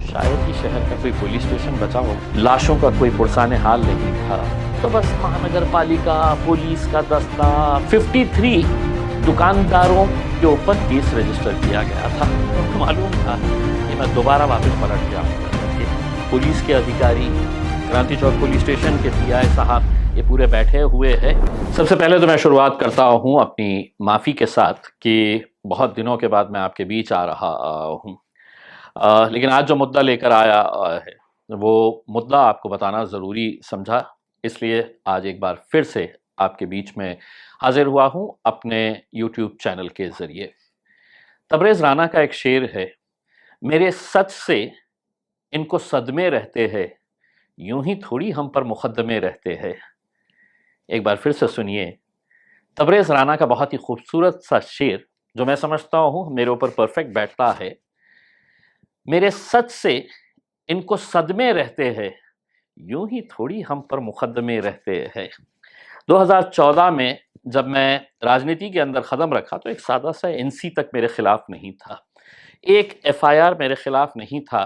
शायद ही शहर का कोई पुलिस स्टेशन बचा हो, लाशों का कोई पुरसाने हाल नहीं था। तो बस महानगर पालिका पुलिस का दस्ता 53 दुकानदारों के ऊपर केस रजिस्टर किया गया था। तो मालूम था कि मैं दोबारा वापस पलट जाऊंगा करके। पुलिस के अधिकारी, क्रांति चौक पुलिस स्टेशन के पीआई साहब ये पूरे बैठे हुए हैं। सबसे पहले तो मैं शुरुआत करता हूँ अपनी माफ़ी के साथ कि बहुत दिनों के बाद मैं आपके बीच आ रहा हूँ। लेकिन आज जो मुद्दा लेकर आया है वो मुद्दा आपको बताना ज़रूरी समझा, इसलिए आज एक बार फिर से आपके बीच में हाजिर हुआ हूँ अपने यूट्यूब चैनल के ज़रिए। तबरेज़ राना का एक शेर है, मेरे सच से इनको सदमे रहते हैं, यूं ही थोड़ी हम पर मुकद्दमे रहते हैं। एक बार फिर से सुनिए तबरेज़ राना का बहुत ही खूबसूरत सा शेर, जो मैं समझता हूँ मेरे ऊपर परफेक्ट बैठता है। मेरे सच से इनको सदमे रहते हैं, यूं ही थोड़ी हम पर मुकद्दमे रहते हैं। 2014 में जब मैं राजनीति के अंदर कदम रखा तो एक सादा सा एनसी तक मेरे खिलाफ नहीं था, एक एफआईआर मेरे खिलाफ नहीं था।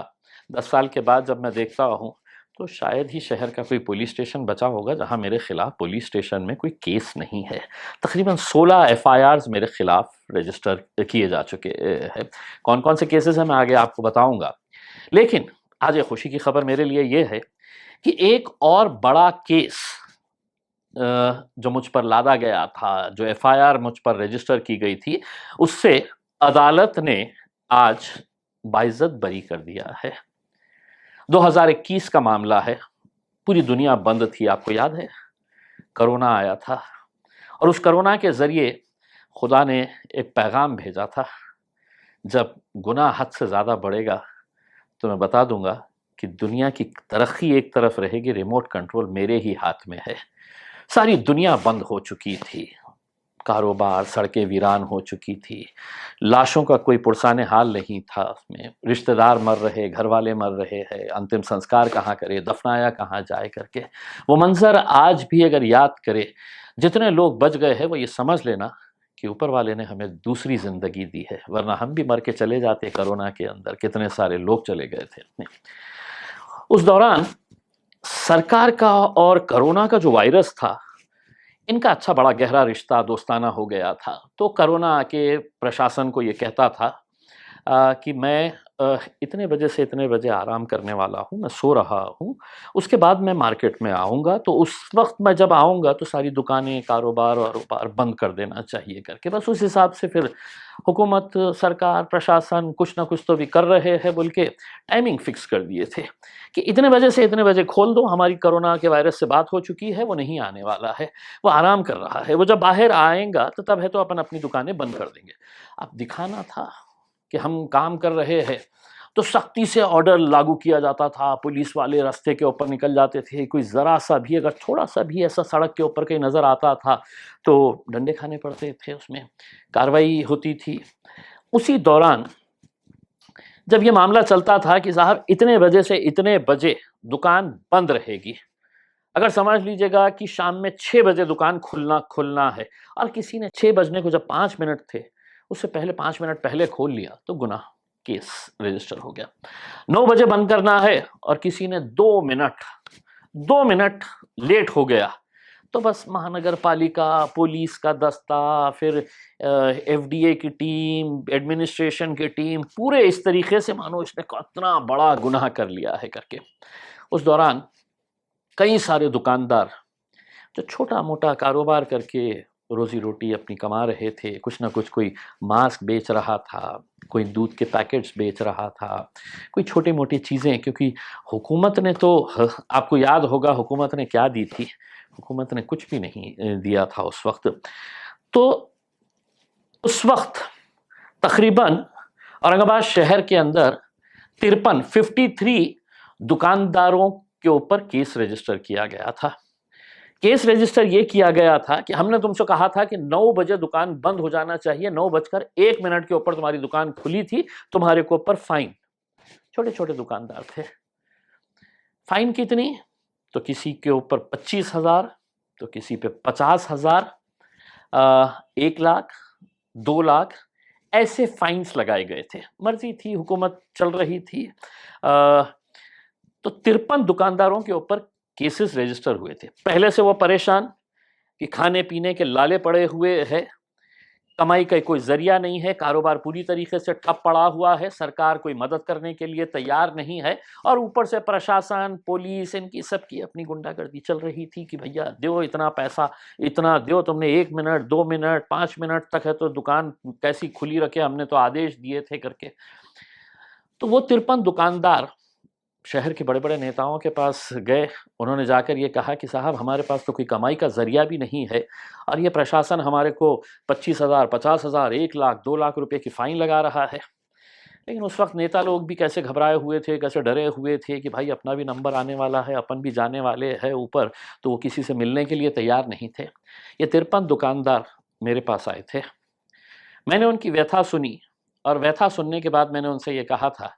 10 साल के बाद जब मैं देखता हूँ तो शायद ही शहर का कोई पुलिस स्टेशन बचा होगा जहाँ मेरे खिलाफ पुलिस स्टेशन में कोई केस नहीं है। तकरीबन 16 एफआईआर्स मेरे खिलाफ रजिस्टर किए जा चुके हैं। कौन कौन से केसेस हैं मैं आगे आपको बताऊंगा, लेकिन आज एक खुशी की खबर मेरे लिए ये है कि एक और बड़ा केस जो मुझ पर लादा गया था, जो एफआईआर मुझ पर रजिस्टर की गई थी, उससे अदालत ने आज बाइज्जत बरी कर दिया है। 2021 का मामला है, पूरी दुनिया बंद थी, आपको याद है, कोरोना आया था और उस कोरोना के ज़रिए खुदा ने एक पैगाम भेजा था, जब गुनाह हद से ज़्यादा बढ़ेगा तो मैं बता दूंगा कि दुनिया की तरक्की एक तरफ रहेगी, रिमोट कंट्रोल मेरे ही हाथ में है। सारी दुनिया बंद हो चुकी थी, कारोबार, सड़कें वीरान हो चुकी थी, लाशों का कोई पुरसाने हाल नहीं था उसमें, रिश्तेदार मर रहे, घर वाले मर रहे हैं, अंतिम संस्कार कहाँ करे, दफनाया कहाँ जाए करके। वो मंजर आज भी अगर याद करे, जितने लोग बच गए हैं वो ये समझ लेना कि ऊपर वाले ने हमें दूसरी ज़िंदगी दी है, वरना हम भी मर के चले जाते। कोरोना के अंदर कितने सारे लोग चले गए थे। उस दौरान सरकार का और कोरोना का जो वायरस था, इनका अच्छा बड़ा गहरा रिश्ता दोस्ताना हो गया था। तो कोरोना आके प्रशासन को ये कहता था कि मैं इतने बजे से इतने बजे आराम करने वाला हूँ, मैं सो रहा हूँ, उसके बाद मैं मार्केट में आऊँगा, तो उस वक्त मैं जब आऊँगा तो सारी दुकानें, कारोबार और व्यापार बंद कर देना चाहिए करके। बस उस हिसाब से फिर हुकूमत, सरकार, प्रशासन कुछ ना कुछ तो भी कर रहे हैं बोल के टाइमिंग फिक्स कर दिए थे कि इतने बजे से इतने बजे खोल दो, हमारी कोरोना के वायरस से बात हो चुकी है, वो नहीं आने वाला है, वो आराम कर रहा है, वो जब बाहर आएगा तो तब है तो अपन अपनी दुकानें बंद कर देंगे। अब दिखाना था कि हम काम कर रहे हैं, तो सख्ती से ऑर्डर लागू किया जाता था, पुलिस वाले रास्ते के ऊपर निकल जाते थे, कोई ज़रा सा भी अगर थोड़ा सा भी ऐसा सड़क के ऊपर कहीं नज़र आता था तो डंडे खाने पड़ते थे, उसमें कार्रवाई होती थी। उसी दौरान जब ये मामला चलता था कि साहब इतने बजे से इतने बजे दुकान बंद रहेगी, अगर समझ लीजिएगा कि शाम में 6 बजे दुकान खुलना है और किसी ने 6 बजने को जब 5 मिनट थे, उससे पहले 5 मिनट पहले खोल लिया तो गुनाह, केस रजिस्टर हो गया। 9 बजे बंद करना है और किसी ने 2 मिनट लेट हो गया तो बस महानगर पालिका, पुलिस का दस्ता, फिर एफडीए की टीम, एडमिनिस्ट्रेशन की टीम, पूरे इस तरीके से मानो इसने कितना बड़ा गुनाह कर लिया है करके। उस दौरान कई सारे दुकानदार जो छोटा मोटा कारोबार करके रोजी रोटी अपनी कमा रहे थे, कुछ ना कुछ, कोई मास्क बेच रहा था, कोई दूध के पैकेट्स बेच रहा था, कोई छोटी मोटी चीज़ें, क्योंकि हुकूमत ने तो आपको याद होगा हुकूमत ने क्या दी थी, हुकूमत ने कुछ भी नहीं दिया था उस वक्त। तो उस वक्त तकरीबन औरंगाबाद शहर के अंदर 53 दुकानदारों के ऊपर केस रजिस्टर किया गया था। केस रजिस्टर ये किया गया था कि हमने तुमसे कहा था कि 9 बजे दुकान बंद हो जाना चाहिए, 9:01 के ऊपर तुम्हारी दुकान खुली थी, तुम्हारे को ऊपर फाइन। छोटे छोटे दुकानदार थे, फाइन कितनी, तो किसी के ऊपर 25,000, तो किसी पे 50,000, 1 लाख, 2 लाख, ऐसे फाइन्स लगाए गए थे। मर्जी थी, हुकूमत चल रही थी। तो 53 दुकानदारों के ऊपर केसेस रजिस्टर हुए थे। पहले से वो परेशान कि खाने पीने के लाले पड़े हुए हैं, कमाई का कोई जरिया नहीं है, कारोबार पूरी तरीके से ठप पड़ा हुआ है, सरकार कोई मदद करने के लिए तैयार नहीं है, और ऊपर से प्रशासन, पुलिस, इनकी सबकी अपनी गुंडागर्दी चल रही थी कि भैया दो इतना पैसा, इतना दो, तुमने 1 मिनट 2 मिनट 5 मिनट तक है तो दुकान कैसी खुली रखे, हमने तो आदेश दिए थे करके। तो वो 53 दुकानदार शहर के बड़े बड़े नेताओं के पास गए। उन्होंने जाकर ये कहा कि साहब हमारे पास तो कोई कमाई का जरिया भी नहीं है, और ये प्रशासन हमारे को 25,000 50,000 1 लाख 2 लाख रुपए की फाइन लगा रहा है। लेकिन उस वक्त नेता लोग भी कैसे घबराए हुए थे, कैसे डरे हुए थे कि भाई अपना भी नंबर आने वाला है, अपन भी जाने वाले हैं ऊपर, तो वो किसी से मिलने के लिए तैयार नहीं थे। ये 53 दुकानदार मेरे पास आए थे। मैंने उनकी व्यथा सुनी, और व्यथा सुनने के बाद मैंने उनसे ये कहा था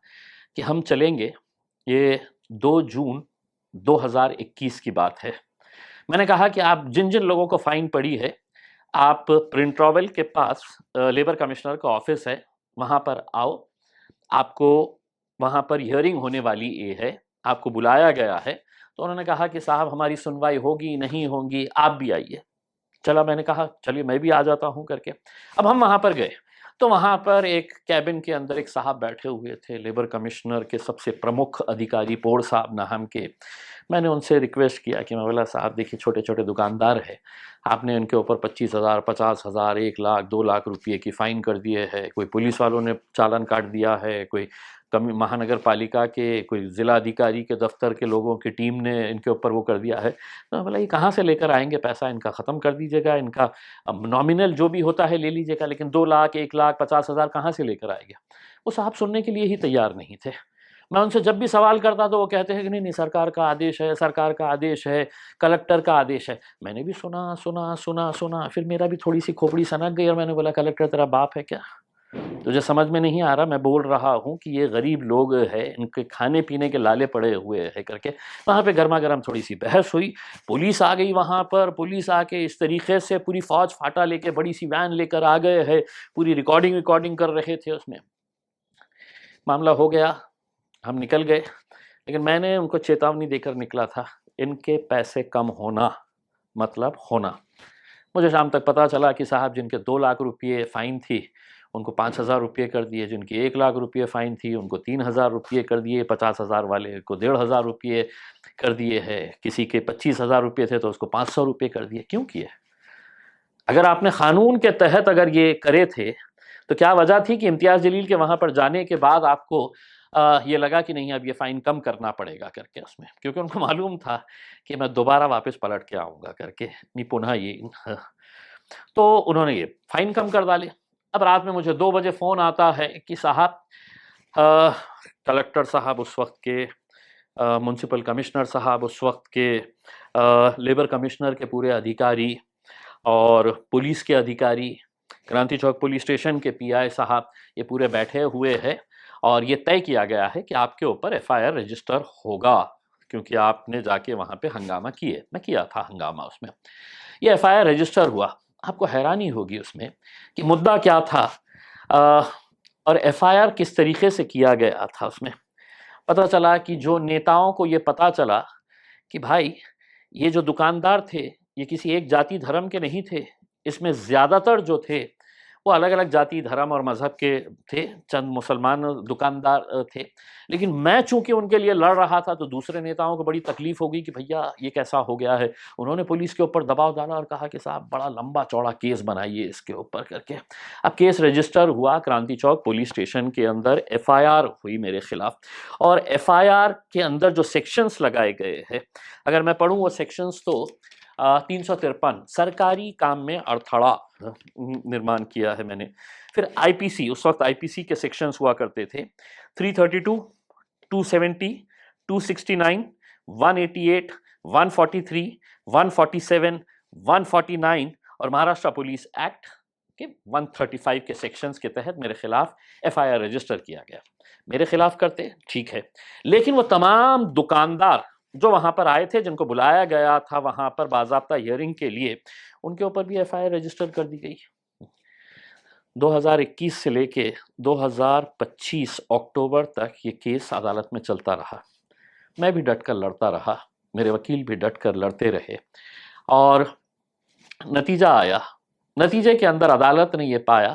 कि हम चलेंगे। ये 2 जून 2021 की बात है। मैंने कहा कि आप जिन जिन लोगों को फाइन पड़ी है, आप प्रिंट ट्रॉवल के पास लेबर कमिश्नर का ऑफिस है, वहाँ पर आओ। आपको वहाँ पर हियरिंग होने वाली ये है, आपको बुलाया गया है। तो उन्होंने कहा कि साहब हमारी सुनवाई होगी नहीं होगी, आप भी आइए। चला, मैंने कहा चलिए मैं भी आ जाता हूँ करके। अब हम वहाँ पर गए, तो वहाँ पर एक कैबिन के अंदर एक साहब बैठे हुए थे, लेबर कमिश्नर के सबसे प्रमुख अधिकारी, पोड़ साहब नाम के। मैंने उनसे रिक्वेस्ट किया कि मैं बोला साहब देखिए छोटे छोटे दुकानदार हैं, आपने इनके ऊपर 25,000 50,000 1 लाख 2 लाख रुपये की फ़ाइन कर दिए है, कोई पुलिस वालों ने चालान काट दिया है, कोई कमी महानगर पालिका के कोई ज़िला अधिकारी के दफ्तर के लोगों की टीम ने इनके ऊपर वो कर दिया है। तो बोला ये कहाँ से लेकर आएंगे पैसा, इनका ख़त्म कर दीजिएगा, इनका नॉमिनल जो भी होता है ले लीजिएगा, लेकिन 2 लाख 1 लाख 50,000 कहाँ से लेकर आएंगे। वो साहब सुनने के लिए ही तैयार नहीं थे। मैं उनसे जब भी सवाल करता तो वो कहते हैं कि नहीं नहीं सरकार का आदेश है, सरकार का आदेश है, कलेक्टर का आदेश है। मैंने भी सुना सुना सुना सुना, फिर मेरा भी थोड़ी सी खोपड़ी सनक गई और मैंने बोला कलेक्टर तेरा बाप है क्या? तुझे समझ में नहीं आ रहा? मैं बोल रहा हूँ कि ये गरीब लोग हैं, इनके खाने पीने के लाले पड़े हुए हैं करके। वहाँ पे गर्मा गर्म थोड़ी सी बहस हुई। पुलिस आ गई वहाँ पर, पुलिस आके इस तरीके से पूरी फौज फाटा लेके बड़ी सी वैन लेकर आ गए हैं, पूरी रिकॉर्डिंग कर रहे थे उसमें। मामला हो गया, हम निकल गए, लेकिन मैंने उनको चेतावनी देकर निकला था, इनके पैसे कम होना मतलब होना। मुझे शाम तक पता चला कि साहब जिनके 2 लाख रुपये फ़ाइन थी उनको 5,000 रुपये कर दिए, जिनकी 1 लाख रुपये फ़ाइन थी उनको 3,000 रुपये कर दिए, 50,000 वाले को 1,500 रुपये कर दिए है, किसी के 25,000 रुपये थे तो उसको 500 रुपये कर दिए। क्यों किए? अगर आपने कानून के तहत अगर ये करे थे तो क्या वजह थी कि इम्तियाज़ जलील के वहाँ पर जाने के बाद आपको ये लगा कि नहीं अब ये फ़ाइन कम करना पड़ेगा करके उसमें, क्योंकि उनको मालूम था कि मैं दोबारा वापस पलट के आऊँगा करके, नहीं पुनः ये तो उन्होंने ये फ़ाइन कम कर डाले। अब रात में मुझे 2 बजे फ़ोन आता है कि साहब कलेक्टर साहब उस वक्त के, म्युनिसिपल कमिश्नर साहब उस वक्त के, लेबर कमिश्नर के पूरे अधिकारी और पुलिस के अधिकारी, क्रांति चौक पुलिस स्टेशन के पीआई साहब, ये पूरे बैठे हुए हैं और ये तय किया गया है कि आपके ऊपर एफआईआर रजिस्टर होगा, क्योंकि आपने जाके वहाँ पे हंगामा किए। मैं किया था हंगामा उसमें। ये एफआईआर रजिस्टर हुआ। आपको हैरानी होगी उसमें कि मुद्दा क्या था और एफआईआर किस तरीके से किया गया था। उसमें पता चला कि जो नेताओं को ये पता चला कि भाई ये जो दुकानदार थे ये किसी एक जाति धर्म के नहीं थे, इसमें ज़्यादातर जो थे वो अलग अलग जाति धर्म और मज़हब के थे, चंद मुसलमान दुकानदार थे। लेकिन मैं चूंकि उनके लिए लड़ रहा था तो दूसरे नेताओं को बड़ी तकलीफ हो गई कि भैया ये कैसा हो गया है। उन्होंने पुलिस के ऊपर दबाव डाला और कहा कि साहब बड़ा लंबा चौड़ा केस बनाइए इसके ऊपर करके। अब केस रजिस्टर हुआ क्रांति चौक पुलिस स्टेशन के अंदर, एफआईआर हुई मेरे खिलाफ। और एफआईआर के अंदर जो सेक्शंस लगाए गए हैं, अगर मैं पढ़ूँ वो सेक्शंस तो 353 सरकारी काम में अड़थड़ा निर्माण किया है मैंने। फिर आईपीसी, उस वक्त आईपीसी के सेक्शंस हुआ करते थे 332, 270, 269, 188, 143, 147, 149 और महाराष्ट्र पुलिस एक्ट के 135 के सेक्शंस के तहत मेरे खिलाफ एफआईआर रजिस्टर किया गया। मेरे खिलाफ करते ठीक है, लेकिन वो तमाम दुकानदार जो वहां पर आए थे, जिनको बुलाया गया था वहां पर बाज़ाब्ता हियरिंग के लिए, उनके ऊपर भी एफआईआर रजिस्टर कर दी गई। 2021 से लेके 2025 अक्टूबर तक ये केस अदालत में चलता रहा। मैं भी डट कर लड़ता रहा, मेरे वकील भी डट कर लड़ते रहे और नतीजा आया। नतीजे के अंदर अदालत ने ये पाया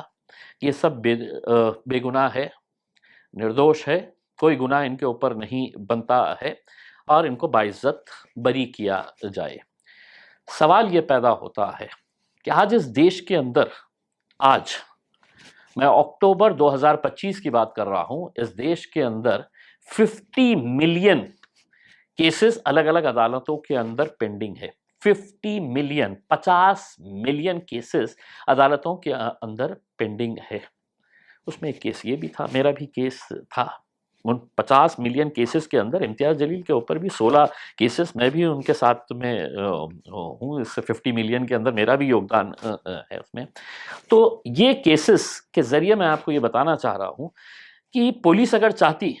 कि ये सब बेगुनाह है, निर्दोष है, कोई गुनाह इनके ऊपर नहीं बनता है और इनको बाइज्जत बरी किया जाए। सवाल ये पैदा होता है कि आज इस देश के अंदर, आज मैं अक्टूबर 2025 की बात कर रहा हूं, इस देश के अंदर 50 मिलियन केसेस अलग अलग अदालतों के अंदर पेंडिंग है। 50 मिलियन, 50 मिलियन केसेस अदालतों के अंदर पेंडिंग है। उसमें एक केस ये भी था, मेरा भी केस था। उन 50 मिलियन केसेस के अंदर इम्तियाज़ जलील के ऊपर भी 16 केसेस, मैं भी उनके साथ में हूँ। इस 50 मिलियन के अंदर मेरा भी योगदान है उसमें। तो ये केसेस के ज़रिए मैं आपको ये बताना चाह रहा हूँ कि पुलिस अगर चाहती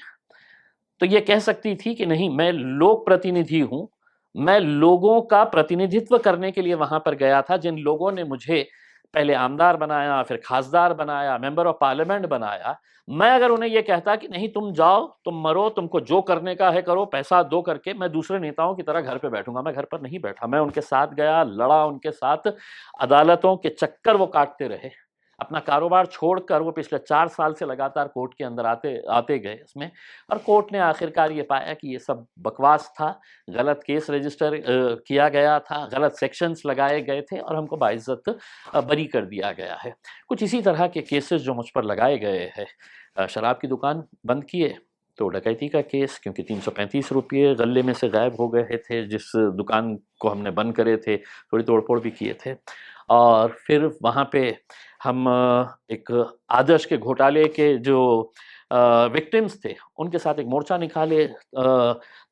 तो ये कह सकती थी कि नहीं, मैं लोक प्रतिनिधि हूँ, मैं लोगों का प्रतिनिधित्व करने के लिए वहाँ पर गया था। जिन लोगों ने मुझे पहले आमदार बनाया, फिर खासदार बनाया, मेंबर ऑफ पार्लियामेंट बनाया, मैं अगर उन्हें यह कहता कि नहीं तुम जाओ, तुम मरो, तुमको जो करने का है करो, पैसा दो करके, मैं दूसरे नेताओं की तरह घर पे बैठूंगा। मैं घर पर नहीं बैठा, मैं उनके साथ गया, लड़ा उनके साथ। अदालतों के चक्कर वो काटते रहे, अपना कारोबार छोड़कर वो पिछले 4 साल से लगातार कोर्ट के अंदर आते गए इसमें। और कोर्ट ने आखिरकार ये पाया कि ये सब बकवास था, गलत केस रजिस्टर किया गया था, गलत सेक्शंस लगाए गए थे और हमको बाइज्जत बरी कर दिया गया है। कुछ इसी तरह के केसेस जो मुझ पर लगाए गए हैं। शराब की दुकान बंद किए तो डकैती का केस, क्योंकि 335 रुपये गले में से गायब हो गए थे, जिस दुकान को हमने बंद करे थे, थोड़ी तोड़फोड़ भी किए थे। और फिर वहाँ पे हम एक आदर्श के घोटाले के जो विक्टिम्स थे उनके साथ एक मोर्चा निकाले,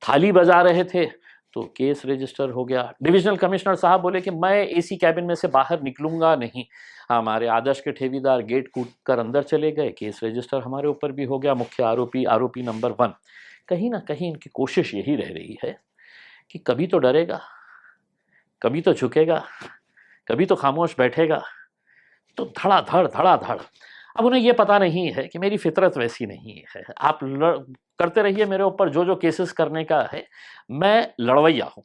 थाली बजा रहे थे, तो केस रजिस्टर हो गया। डिविजनल कमिश्नर साहब बोले कि मैं एसी कैबिन में से बाहर निकलूंगा नहीं। हमारे आदर्श के ठेवीदार गेट कूद कर अंदर चले गए, केस रजिस्टर हमारे ऊपर भी हो गया। मुख्य आरोपी नंबर 1। कहीं ना कहीं इनकी कोशिश यही रह रही है कि कभी तो डरेगा, कभी तो झुकेगा, कभी तो खामोश बैठेगा, तो धड़ाधड़। अब उन्हें ये पता नहीं है कि मेरी फितरत वैसी नहीं है। आप करते रहिए मेरे ऊपर जो जो केसेस करने का है, मैं लड़वैया हूँ,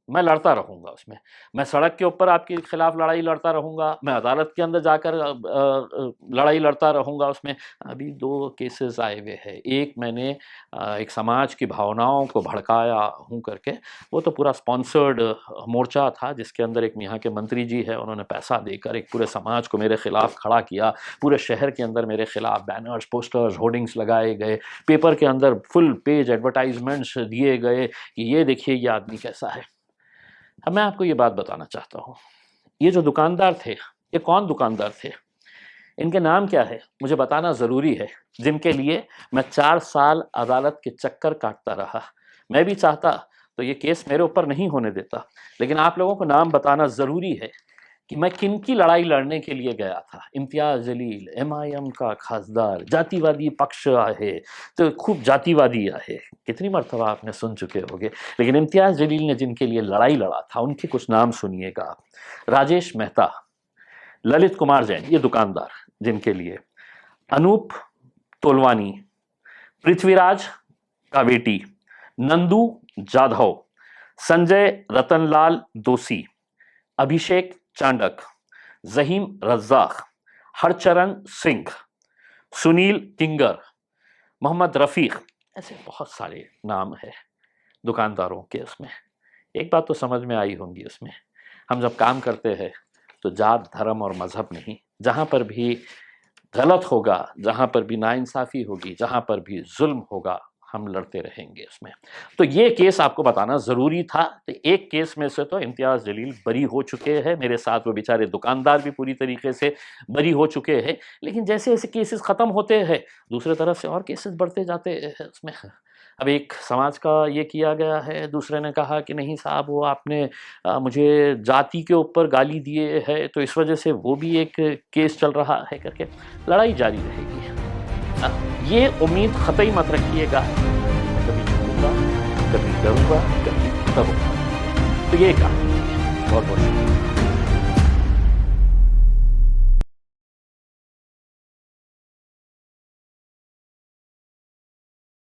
मैं लड़ता रहूँगा उसमें। मैं सड़क के ऊपर आपके खिलाफ लड़ाई लड़ता रहूँगा, मैं अदालत के अंदर जाकर लड़ाई लड़ता रहूँगा उसमें। अभी 2 केसेस आए हुए हैं। एक मैंने एक समाज की भावनाओं को भड़काया हूँ करके, वो तो पूरा स्पॉन्सर्ड मोर्चा था जिसके अंदर एक यहाँ के मंत्री जी है, उन्होंने पैसा देकर एक पूरे समाज को मेरे खिलाफ खड़ा किया। पूरे शहर के अंदर मेरे खिलाफ बैनर्स, पोस्टर्स, होर्डिंग्स लगाए गए, पेपर के अंदर फुल पेज एडवर्टाइजमेंट्स दिए गए कि ये देखिए ये आदमी कैसा है। अब मैं आपको ये बात बताना चाहता हूँ, ये जो दुकानदार थे, ये कौन दुकानदार थे, इनके नाम क्या है, मुझे बताना ज़रूरी है, जिनके लिए मैं 4 साल अदालत के चक्कर काटता रहा। मैं भी चाहता तो ये केस मेरे ऊपर नहीं होने देता, लेकिन आप लोगों को नाम बताना ज़रूरी है कि मैं किन की लड़ाई लड़ने के लिए गया था। इम्तियाज़ जलील MIM का खासदार, जातिवादी पक्ष आहे तो खूब जातिवादी आहे, कितनी मरतबा आपने सुन चुके होंगे। लेकिन इम्तियाज़ जलील ने जिनके लिए लड़ाई लड़ा था उनके कुछ नाम सुनिएगा आप। राजेश मेहता, ललित कुमार जैन, ये दुकानदार जिनके लिए, अनूप तोलवानी, पृथ्वीराज कावेटी, नंदू जाधव, संजय रतनलाल दोषी, अभिषेक चांडक, जहीम रज्जाक, हरचरण सिंह, सुनील किंगर, मोहम्मद रफ़ीक, ऐसे बहुत सारे नाम है दुकानदारों के। उसमें एक बात तो समझ में आई होंगी, उसमें हम जब काम करते हैं तो जात, धर्म और मज़हब नहीं, जहाँ पर भी गलत होगा, जहाँ पर भी नाइंसाफ़ी होगी, जहाँ पर भी जुल्म होगा, हम लड़ते रहेंगे उसमें। तो ये केस आपको बताना ज़रूरी था। तो एक केस में से तो इम्तियाज़ जलील बरी हो चुके हैं, मेरे साथ वो बेचारे दुकानदार भी पूरी तरीके से बरी हो चुके हैं। लेकिन जैसे जैसे केसेस ख़त्म होते हैं, दूसरे तरफ से और केसेस बढ़ते जाते हैं उसमें। अब एक समाज का ये किया गया है, दूसरे ने कहा कि नहीं साहब वो आपने मुझे जाति के ऊपर गाली दिए है, तो इस वजह से वो भी एक केस चल रहा है करके लड़ाई जारी रहेगी। ये उम्मीद ख़तई मत रखिएगा, कभी झूठूंगा, कभी डरूंगा, कभी तब। तो ये कहा बहुत बहुत शुक्रिया।